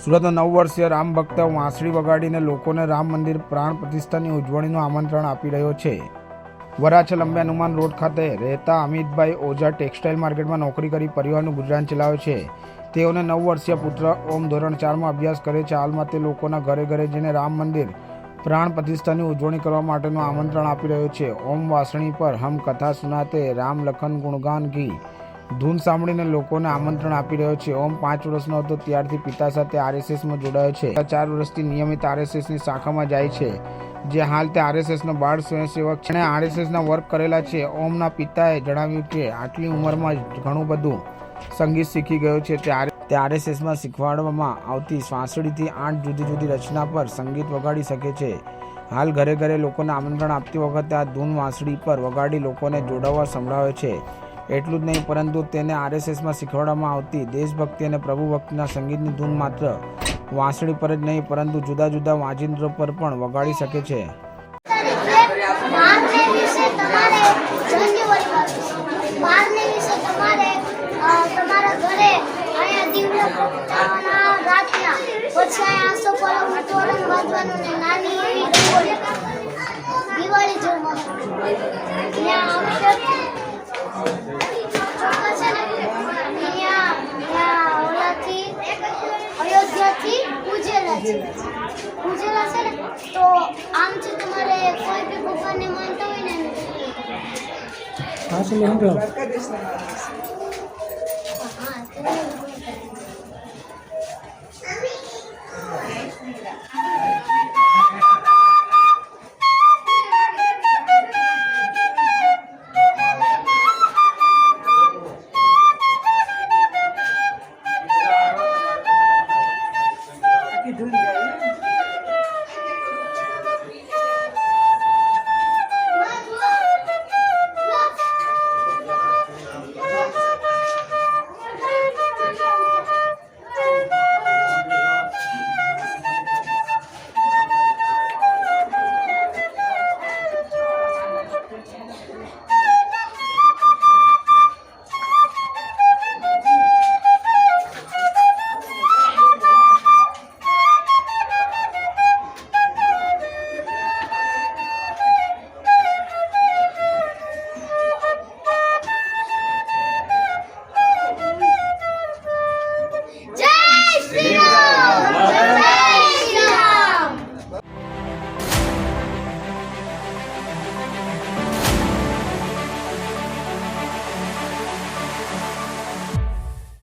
સુરતના 9 વર્ષીય રામ ભક્ત વાંસળી વગાડીને લોકોને રામ મંદિર પ્રાણ પ્રતિષ્ઠાની ઉજવણીનું આમંત્રણ આપી રહ્યો છે। વરાછા લંબે હનુમાન રોડ ખાતે રહેતા અમિતભાઈ ઓઝા ટેક્સટાઇલ માર્કેટમાં નોકરી કરી પરિવારનું ગુજરાન ચલાવે છે। તેઓને 9 વર્ષીય પુત્ર ઓમ ધોરણ 4માં અભ્યાસ કરે છે। હાલમાં તે લોકોના ઘરે ઘરે જઈને રામ મંદિર પ્રાણ પ્રતિષ્ઠાની ઉજવણી કરવા માટેનું આમંત્રણ આપી રહ્યો છે। ઓમ વાંસળી પર હમ કથા સુનાતે રામ લખન ગુણગાન કી ધૂન સાંભળીને લોકોને આમંત્રણ આપી રહ્યો છે। ઓમ 5 વર્ષનો હતો ત્યારથી પિતા સાથે આરએસએસમાં જોડાયો છે। 4 વર્ષથી નિયમિત આરએસએસની શાખામાં જાય છે, જે હાલ તે આરએસએસનો બાળ સ્વયંસેવક છે અને આરએસએસના વર્ક કરેલા છે। ઓમના પિતાએ જણાવ્યું કે આટલી ઉંમરમાં જ ઘણું બધું સંગીત શીખી ગયો છે। તે આરએસએસમાં શીખવાડવામાં આવતી વાંસળીથી 8 જુદી જુદી રચના પર સંગીત વગાડી શકે છે। હાલ ઘરે ઘરે લોકોને આમંત્રણ આપતી વખતે આ ધૂન વાંસળી પર વગાડી લોકોને જોડાવા સંભળાવે છે। એટલું જ નહીં, પરંતુ તેને આરએસએસમાં શીખવાડવામાં આવતી દેશભક્તિ અને પ્રભુ ભક્તિના સંગીતની ધૂન માત્ર વાંસળી પર જ નહીં, પરંતુ જુદા જુદા વાજિંત્રો પર પણ વગાડી શકે છે। પૂજેલા છે ને, તો આમ છે તમારે કોઈ બી ભગવાનને માનતા હોય ને